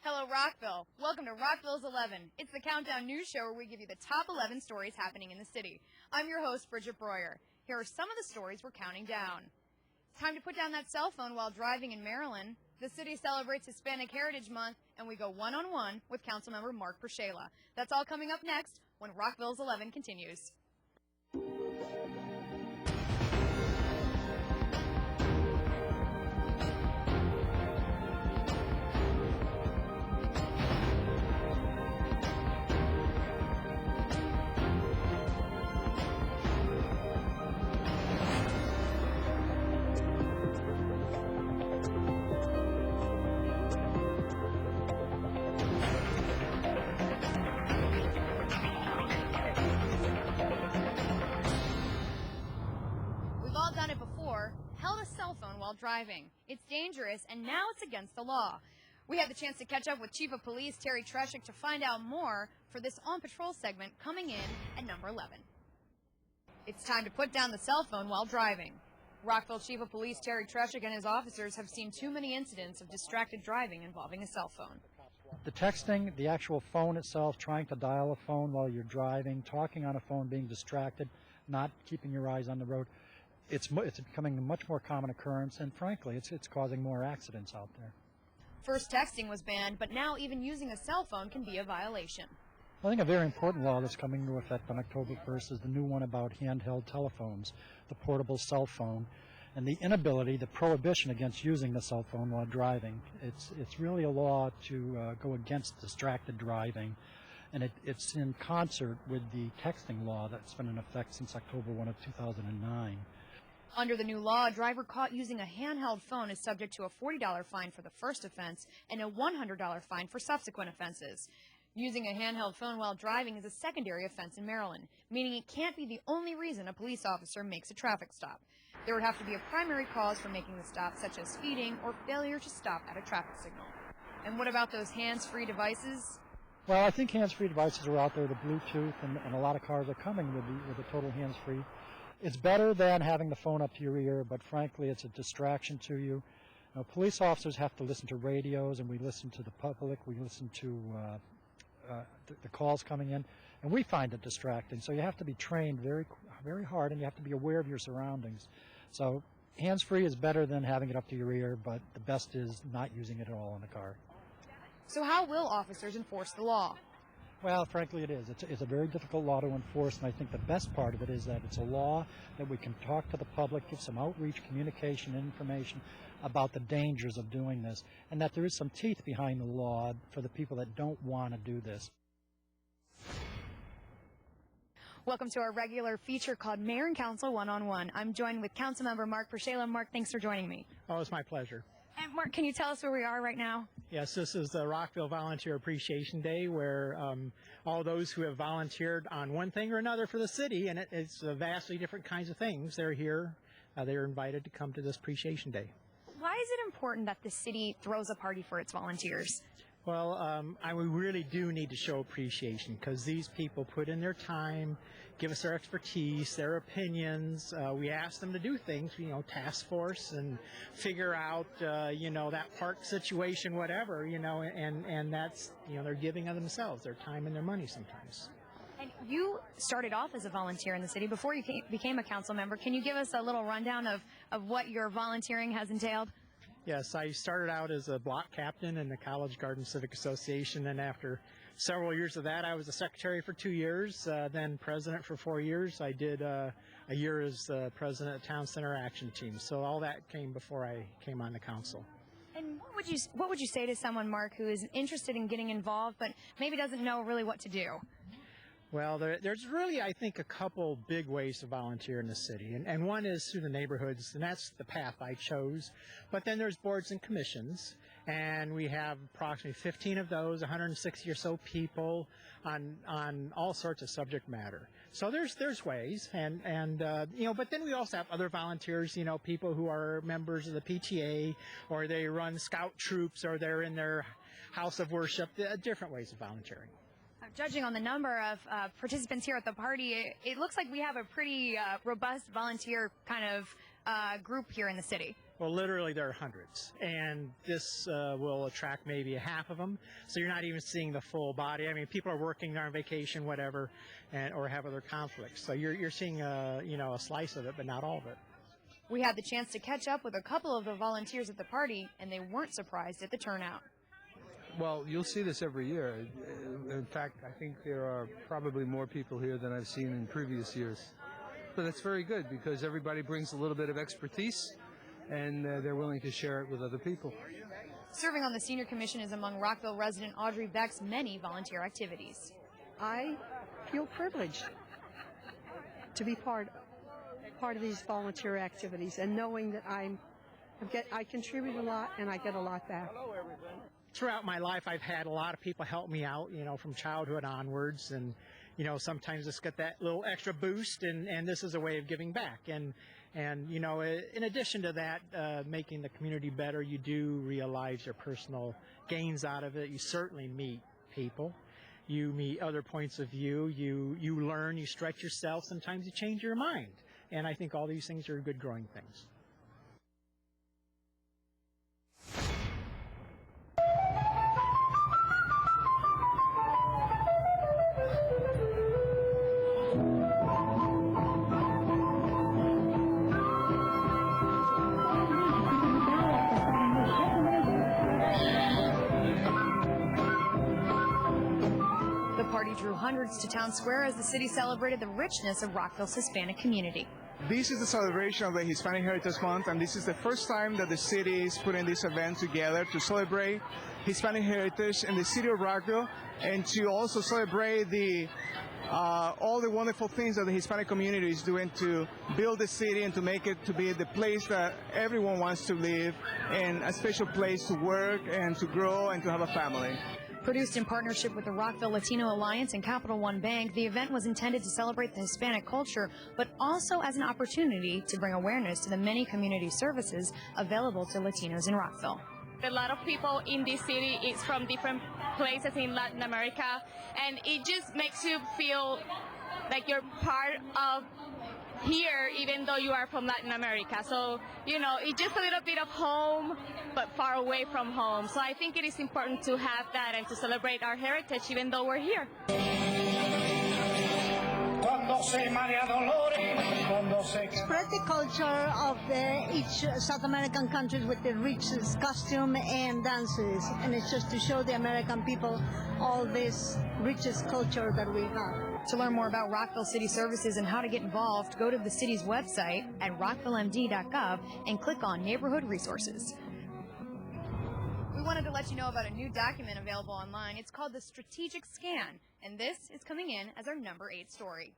Hello, Rockville. Welcome to Rockville's 11. It's the countdown news show where we give you the top 11 stories happening in the city. I'm your host, Bridget Breuer. Here are some of the stories we're counting down. It's time to put down that cell phone while driving in Maryland. The city celebrates Hispanic Heritage Month, and we go one-on-one with Councilmember Mark Pershela. That's all coming up next when Rockville's 11 continues. Done it before, held a cell phone while driving. It's dangerous, and now it's against the law. We had the chance to catch up with Chief of Police Terry Treshik to find out more for this On Patrol segment coming in at number 11. It's time to put down the cell phone while driving. Rockville Chief of Police Terry Treshik and his officers have seen too many incidents of distracted driving involving a cell phone. The texting, the actual phone itself, trying to dial a phone while you're driving, talking on a phone, being distracted, not keeping your eyes on the road, it's becoming a much more common occurrence, and frankly, it's causing more accidents out there. First, texting was banned, but now even using a cell phone can be a violation. I think a very important law that's coming into effect on October 1st is the new one about handheld telephones, the portable cell phone, and the inability, the prohibition against using the cell phone while driving. It's really a law to go against distracted driving, and it's in concert with the texting law that's been in effect since October 1 of 2009. Under the new law, a driver caught using a handheld phone is subject to a $40 fine for the first offense and a $100 fine for subsequent offenses. Using a handheld phone while driving is a secondary offense in Maryland, meaning it can't be the only reason a police officer makes a traffic stop. There would have to be a primary cause for making the stop, such as speeding or failure to stop at a traffic signal. And what about those hands-free devices? Well, I think hands-free devices are out there, the Bluetooth, and a lot of cars are coming with the total hands-free. It's better than having the phone up to your ear, but frankly, it's a distraction to you. Police officers have to listen to radios, and we listen to the public. We listen to the calls coming in, and we find it distracting. So you have to be trained very, very hard, and you have to be aware of your surroundings. So hands-free is better than having it up to your ear, but the best is not using it at all in the car. So how will officers enforce the law? Well, frankly, it is. It's a very difficult law to enforce, and I think the best part of it is that it's a law that we can talk to the public, give some outreach, communication, information about the dangers of doing this, and that there is some teeth behind the law for the people that don't want to do this. Welcome to our regular feature called Mayor and Council One-on-One. I'm joined with Councilmember Mark Pershela. Mark, thanks for joining me. Oh, it's my pleasure. And Mark, can you tell us where we are right now? Yes, this is the Rockville Volunteer Appreciation Day, where all those who have volunteered on one thing or another for the city, and it's vastly different kinds of things, they're here. They're invited to come to this Appreciation Day. Why is it important that the city throws a party for its volunteers? Well, we really do need to show appreciation because these people put in their time, give us their expertise, their opinions. We ask them to do things, task force and figure out, that park situation, whatever, and that's, they're giving of themselves, their time and their money sometimes. And you started off as a volunteer in the city before you became a council member. Can you give us a little rundown of what your volunteering has entailed? Yes, I started out as a block captain in the College Garden Civic Association, and after several years of that, I was a secretary for 2 years, then president for 4 years. I did a year as president of Town Center Action Team, so all that came before I came on the council. And what would you say to someone, Mark, who is interested in getting involved but maybe doesn't know really what to do? Well, there's really, I think, a couple big ways to volunteer in the city, and one is through the neighborhoods, and that's the path I chose. But then there's boards and commissions, and we have approximately 15 of those, 160 or so people on all sorts of subject matter. So there's ways, and but then we also have other volunteers, people who are members of the PTA, or they run scout troops, or they're in their house of worship, different ways of volunteering. Judging on the number of participants here at the party, it looks like we have a pretty robust volunteer kind of group here in the city. Well, literally there are hundreds, and this will attract maybe a half of them, so you're not even seeing the full body. I mean, people are working, they're on vacation, whatever, or have other conflicts. So you're seeing a slice of it, but not all of it. We had the chance to catch up with a couple of the volunteers at the party, and they weren't surprised at the turnout. Well, you'll see this every year. In fact, I think there are probably more people here than I've seen in previous years. But that's very good because everybody brings a little bit of expertise, and they're willing to share it with other people. Serving on the Senior Commission is among Rockville resident Audrey Beck's many volunteer activities. I feel privileged to be part of these volunteer activities, and knowing that I contribute a lot and I get a lot back. Throughout my life, I've had a lot of people help me out, from childhood onwards, and sometimes it's got that little extra boost, and this is a way of giving back. And in addition to that, making the community better, you do realize your personal gains out of it. You certainly meet people. You meet other points of view. You learn, you stretch yourself. Sometimes you change your mind. And I think all these things are good growing things. The party drew hundreds to Town Square as the city celebrated the richness of Rockville's Hispanic community. This is the celebration of the Hispanic Heritage Month, and this is the first time that the city is putting this event together to celebrate Hispanic heritage in the city of Rockville, and to also celebrate all the wonderful things that the Hispanic community is doing to build the city and to make it to be the place that everyone wants to live, and a special place to work and to grow and to have a family. Produced in partnership with the Rockville Latino Alliance and Capital One Bank, the event was intended to celebrate the Hispanic culture, but also as an opportunity to bring awareness to the many community services available to Latinos in Rockville. A lot of people in this city is from different places in Latin America, and it just makes you feel like you're part of here, even though you are from Latin America. So, it's just a little bit of home, but far away from home. So I think it is important to have that and to celebrate our heritage, even though we're here. Spread the culture of each South American countries with the richest costume and dances, and it's just to show the American people all this richest culture that we have. To learn more about Rockville City Services and how to get involved, go to the city's website at rockvillemd.gov and click on Neighborhood Resources. We wanted to let you know about a new document available online. It's called the Strategic Scan, and this is coming in as our number 8 story.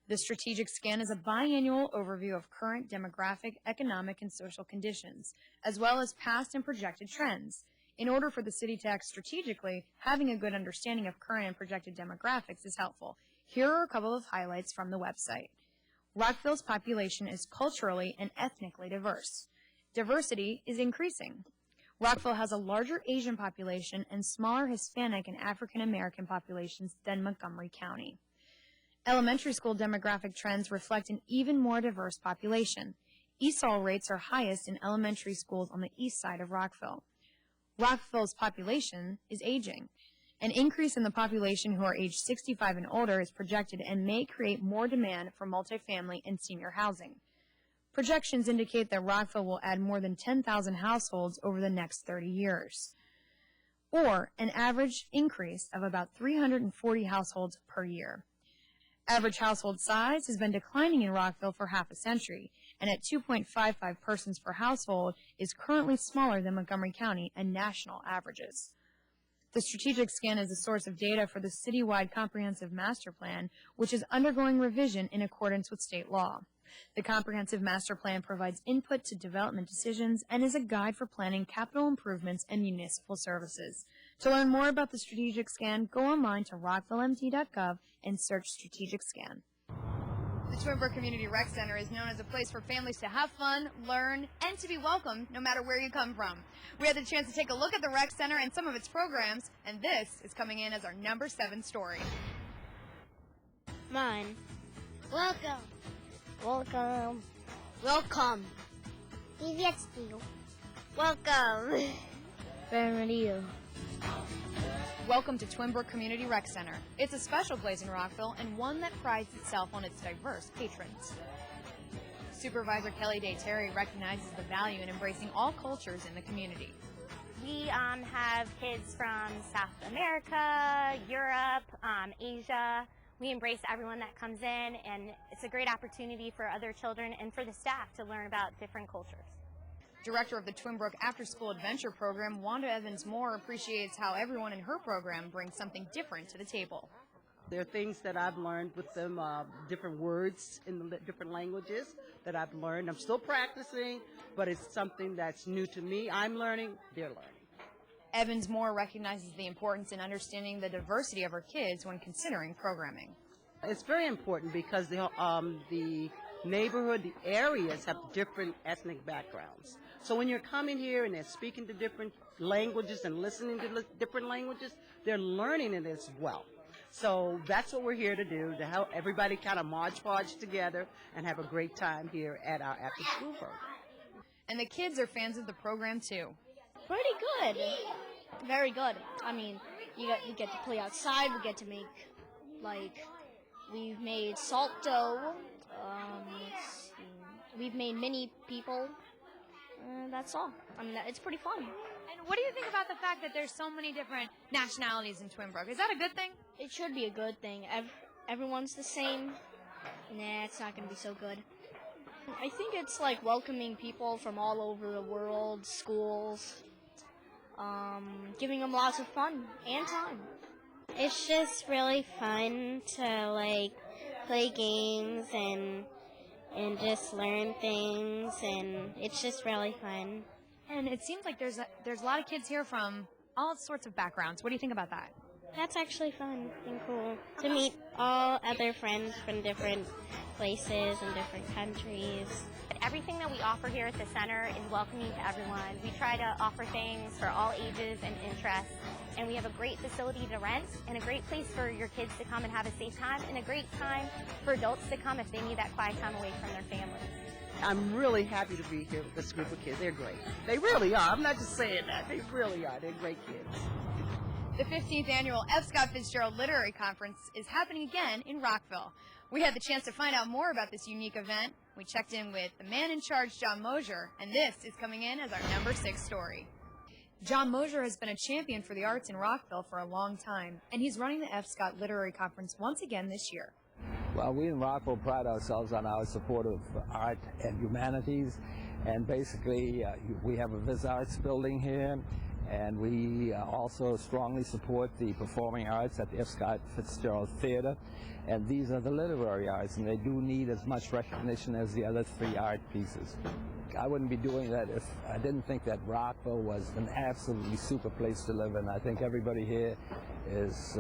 The Strategic Scan is a biannual overview of current demographic, economic, and social conditions, as well as past and projected trends. In order for the city to act strategically, having a good understanding of current and projected demographics is helpful. Here are a couple of highlights from the website. Rockville's population is culturally and ethnically diverse. Diversity is increasing. Rockville has a larger Asian population and smaller Hispanic and African American populations than Montgomery County. Elementary school demographic trends reflect an even more diverse population. ESOL rates are highest in elementary schools on the east side of Rockville. Rockville's population is aging. An increase in the population who are aged 65 and older is projected and may create more demand for multifamily and senior housing. Projections indicate that Rockville will add more than 10,000 households over the next 30 years, or an average increase of about 340 households per year. Average household size has been declining in Rockville for half a century, and at 2.55 persons per household is currently smaller than Montgomery County and national averages. The Strategic Scan is a source of data for the citywide comprehensive master plan, which is undergoing revision in accordance with state law. The comprehensive master plan provides input to development decisions and is a guide for planning capital improvements and municipal services. To learn more about the Strategic Scan, go online to rockvillemd.gov and search Strategic Scan. The Twinbrook Community Rec Center is known as a place for families to have fun, learn, and to be welcomed no matter where you come from. We had the chance to take a look at the Rec Center and some of its programs, and this is coming in as our number 7 story. Mine. Welcome. Welcome. Welcome. Приветствую. Welcome. Bienvenido. Welcome to Twinbrook Community Rec Center. It's a special place in Rockville and one that prides itself on its diverse patrons. Supervisor Kelly Day Terry recognizes the value in embracing all cultures in the community. We have kids from South America, Europe, Asia. We embrace everyone that comes in, and it's a great opportunity for other children and for the staff to learn about different cultures. Director of the Twinbrook After School Adventure Program, Wanda Evans-Moore, appreciates how everyone in her program brings something different to the table. There are things that I've learned with them, different words in the different languages that I've learned. I'm still practicing, but it's something that's new to me. I'm learning, they're learning. Evans-Moore recognizes the importance in understanding the diversity of her kids when considering programming. It's very important because the neighborhood, the areas have different ethnic backgrounds. So when you're coming here and they're speaking to different languages and listening to different languages, they're learning it as well. So that's what we're here to do, to help everybody kind of podge together and have a great time here at our after-school program. And the kids are fans of the program, too. Pretty good. Very good. I mean, we get to play outside. We get to make, we've made salt dough. We've made mini people. That's all. I mean, it's pretty fun. And what do you think about the fact that there's so many different nationalities in Twinbrook? Is that a good thing? It should be a good thing. Everyone's the same. Nah, it's not going to be so good. I think it's like welcoming people from all over the world, schools, giving them lots of fun and time. It's just really fun to play games and just learn things, and it's just really fun. And it seems like there's a lot of kids here from all sorts of backgrounds. What do you think about that? That's actually fun and cool to meet all other friends from different places and different countries. Everything that we offer here at the center is welcoming to everyone. We try to offer things for all ages and interests, and we have a great facility to rent and a great place for your kids to come and have a safe time, and a great time for adults to come if they need that quiet time away from their families. I'm really happy to be here with this group of kids. They're great. They really are. I'm not just saying that. They really are. They're great kids. The 15th annual F. Scott Fitzgerald Literary Conference is happening again in Rockville. We had the chance to find out more about this unique event. We checked in with the man in charge, John Mosier, and this is coming in as our number 6 story. John Mosier has been a champion for the arts in Rockville for a long time, and he's running the F. Scott Literary Conference once again this year. Well, we in Rockville pride ourselves on our support of art and humanities, and basically we have a Viz Arts building here, and we also strongly support the performing arts at the F. Scott Fitzgerald Theater, and these are the literary arts, and they do need as much recognition as the other 3 art pieces. I wouldn't be doing that if I didn't think that Rockville was an absolutely super place to live in. I think everybody here is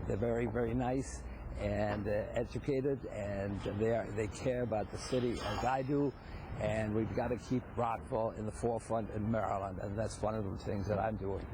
they're very, very nice and educated, and they care about the city as I do, and we've got to keep Rockville in the forefront in Maryland, and that's one of the things that I'm doing.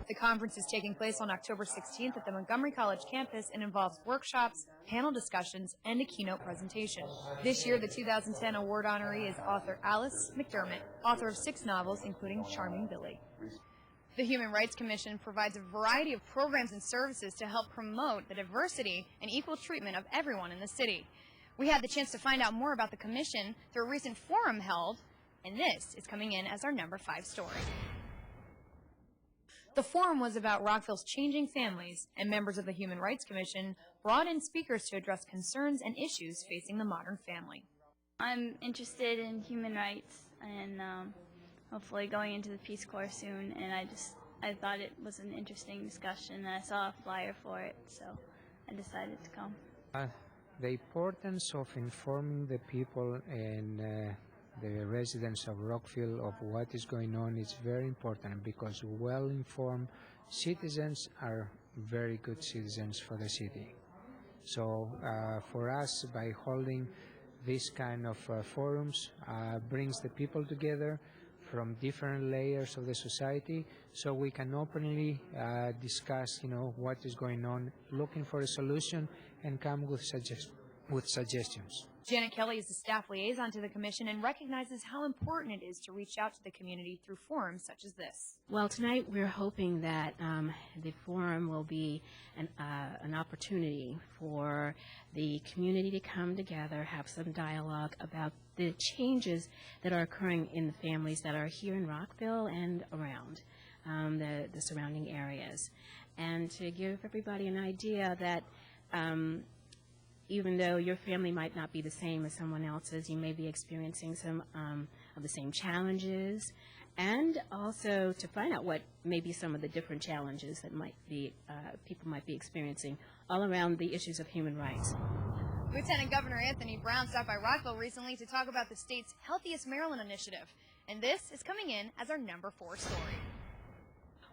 The conference is taking place on October 16th at the Montgomery College campus and involves workshops, panel discussions, and a keynote presentation. This year, the 2010 award honoree is author Alice McDermott, author of 6 novels, including Charming Billy. The Human Rights Commission provides a variety of programs and services to help promote the diversity and equal treatment of everyone in the city. We had the chance to find out more about the commission through a recent forum held, and this is coming in as our number 5 story. The forum was about Rockville's changing families, and members of the Human Rights Commission brought in speakers to address concerns and issues facing the modern family. I'm interested in human rights and hopefully going into the Peace Corps soon, and I thought it was an interesting discussion, and I saw a flyer for it, so I decided to come. The importance of informing the people and the residents of Rockville of what is going on is very important, because well-informed citizens are very good citizens for the city. So for us, by holding this kind of forums, brings the people together from different layers of the society, so we can openly discuss, what is going on, looking for a solution, and come with with suggestions. Janet Kelly is the staff liaison to the commission and recognizes how important it is to reach out to the community through forums such as this. Well, tonight we're hoping that the forum will be an opportunity for the community to come together, have some dialogue about the changes that are occurring in the families that are here in Rockville and around the surrounding areas, and to give everybody an idea that even though your family might not be the same as someone else's, you may be experiencing some of the same challenges, and also to find out what may be some of the different challenges that might be people might be experiencing all around the issues of human rights. Lieutenant Governor Anthony Brown stopped by Rockville recently to talk about the state's Healthiest Maryland initiative, and this is coming in as our number 4 story.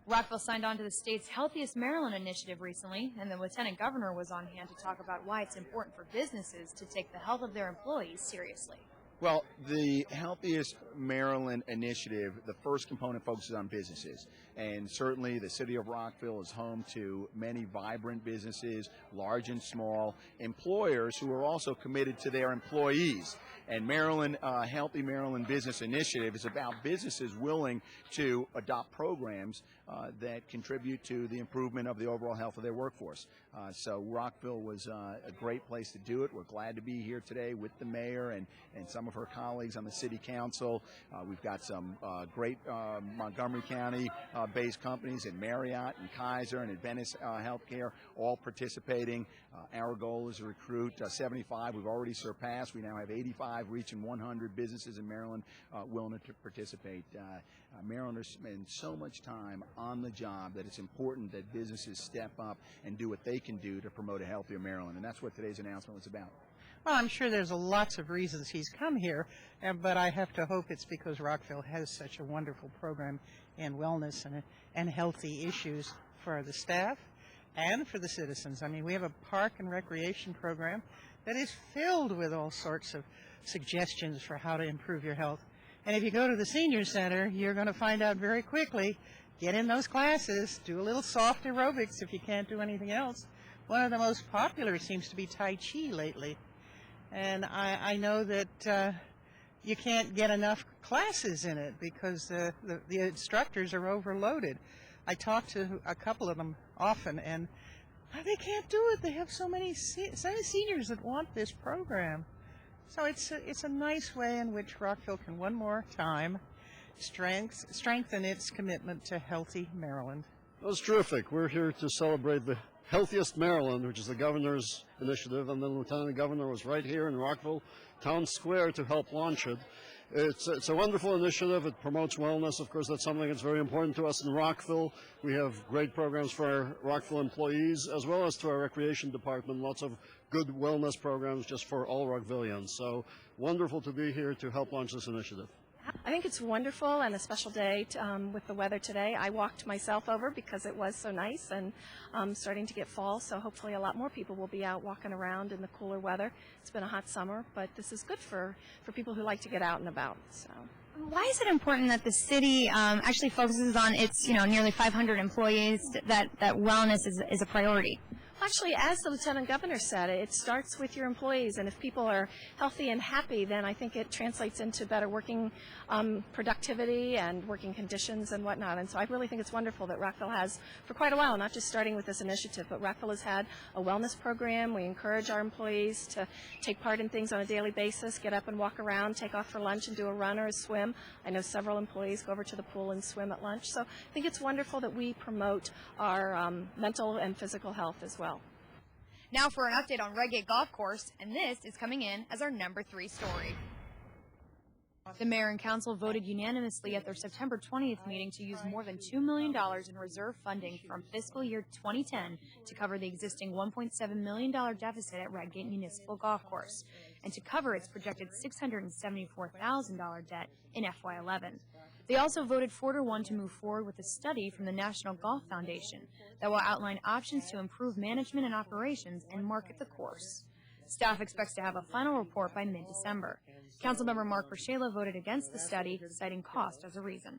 Rockville signed on to the state's Healthiest Maryland initiative recently, and the Lieutenant Governor was on hand to talk about why it's important for businesses to take the health of their employees seriously. Well, the Healthiest Maryland initiative, the first component focuses on businesses. And certainly the city of Rockville is home to many vibrant businesses, large and small, employers who are also committed to their employees. And Healthy Maryland Business Initiative is about businesses willing to adopt programs that contribute to the improvement of the overall health of their workforce. So Rockville was a great place to do it. We're glad to be here today with the mayor and some of her colleagues on the city council. We've got some great Montgomery County-based companies in Marriott and Kaiser and Adventist Healthcare all participating. Our goal is to recruit 75. We've already surpassed. We now have 85, reaching 100 businesses in Maryland willing to participate. Marylanders spend so much time on the job that it's important that businesses step up and do what they can do to promote a healthier Maryland, and that's what today's announcement was about. Well, I'm sure there's lots of reasons he's come here, but I have to hope it's because Rockville has such a wonderful program in wellness and healthy issues for the staff and for the citizens. I mean, we have a park and recreation program that is filled with all sorts of suggestions for how to improve your health. And if you go to the senior center, you're going to find out very quickly, get in those classes, do a little soft aerobics if you can't do anything else. One of the most popular seems to be Tai Chi lately. And I know that you can't get enough classes in it because the instructors are overloaded. I talk to a couple of them often, and they can't do it. They have so many seniors that want this program. So it's a nice way in which Rockville can one more time strengthen its commitment to healthy Maryland. That was terrific. We're here to celebrate the Healthiest Maryland, which is the governor's initiative, and the lieutenant governor was right here in Rockville Town Square to help launch it. It's a wonderful initiative. It promotes wellness. Of course, that's something that's very important to us in Rockville. We have great programs for our Rockville employees, as well as to our recreation department. Lots of good wellness programs just for all Rockvillians. So wonderful to be here to help launch this initiative. I think it's wonderful and a special day with the weather today. I walked myself over because it was so nice and starting to get fall, so hopefully a lot more people will be out walking around in the cooler weather. It's been a hot summer, but this is good for people who like to get out and about. So. Why is it important that the city actually focuses on its nearly 500 employees, that wellness is a priority? Actually, as the Lieutenant Governor said, it starts with your employees, and if people are healthy and happy, then I think it translates into better working productivity and working conditions and whatnot. And so I really think it's wonderful that Rockville has, for quite a while, not just starting with this initiative, but Rockville has had a wellness program. We encourage our employees to take part in things on a daily basis, get up and walk around, take off for lunch and do a run or a swim. I know several employees go over to the pool and swim at lunch. So I think it's wonderful that we promote our mental and physical health as well. Now for an update on Reggaeton Golf Course, and this is coming in as our number 3 story. The mayor and council voted unanimously at their September 20th meeting to use more than $2 million in reserve funding from fiscal year 2010 to cover the existing $1.7 million deficit at Reggaeton Municipal Golf Course, and to cover its projected $674,000 debt in FY11. They also voted 4-1 to move forward with a study from the National Golf Foundation that will outline options to improve management and operations and market the course. Staff expects to have a final report by mid-December. Councilmember Mark Bershela voted against the study, citing cost as a reason.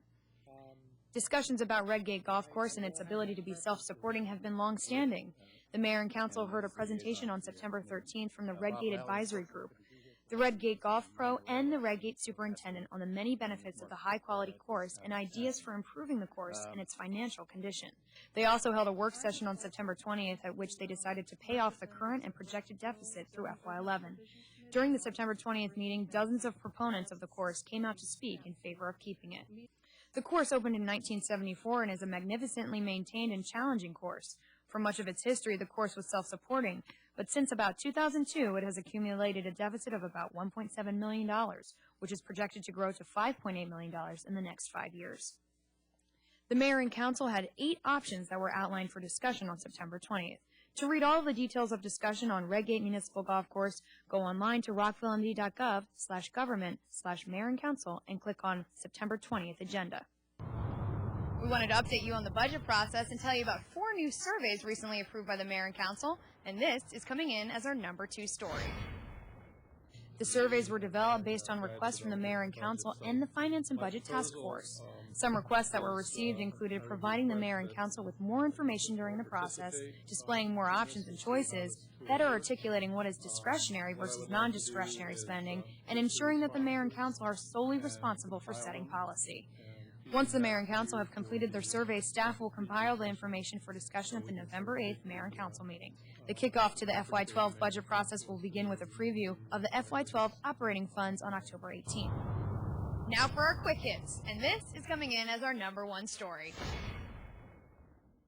Discussions about Redgate Golf Course and its ability to be self-supporting have been long-standing. The mayor and council heard a presentation on September 13th from the Redgate Advisory Group, the Redgate Golf Pro, and the Redgate Superintendent on the many benefits of the high-quality course and ideas for improving the course and its financial condition. They also held a work session on September 20th at which they decided to pay off the current and projected deficit through FY11. During the September 20th meeting, dozens of proponents of the course came out to speak in favor of keeping it. The course opened in 1974 and is a magnificently maintained and challenging course. For much of its history, the course was self-supporting, but since about 2002, it has accumulated a deficit of about $1.7 million, which is projected to grow to $5.8 million in the next 5 years. The mayor and council had 8 options that were outlined for discussion on September 20th. To read all of the details of discussion on Redgate Municipal Golf Course, go online to rockvillemd.gov/government/mayor and council and click on September 20th agenda. We wanted to update you on the budget process and tell you about 4 new surveys recently approved by the mayor and council, and this is coming in as our number 2 story. The surveys were developed based on requests from the mayor and council and the Finance and Budget Task Force. Some requests that were received included providing the mayor and council with more information during the process, displaying more options and choices, better articulating what is discretionary versus non-discretionary spending, and ensuring that the mayor and council are solely responsible for setting policy. Once the mayor and council have completed their survey, staff will compile the information for discussion at the November 8th mayor and council meeting. The kickoff to the FY12 budget process will begin with a preview of the FY12 operating funds on October 18th. Now for our quick hits, and this is coming in as our number 1 story.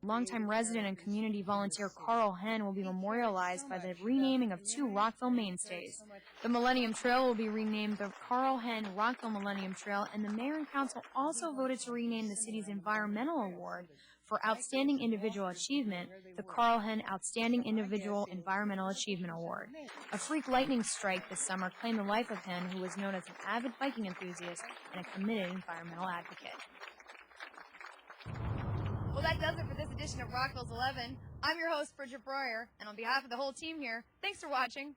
Longtime resident and community volunteer Carl Henn will be memorialized by the renaming of 2 Rockville mainstays. The Millennium Trail will be renamed the Carl Henn Rockville Millennium Trail, and the mayor and council also voted to rename the city's environmental award for outstanding individual achievement, the Carl Henn Outstanding Individual Environmental Achievement Award. A freak lightning strike this summer claimed the life of Henn, who was known as an avid biking enthusiast and a committed environmental advocate. Well, that does it for this edition of Rockville's 11. I'm your host, Bridget Breuer, and on behalf of the whole team here, thanks for watching.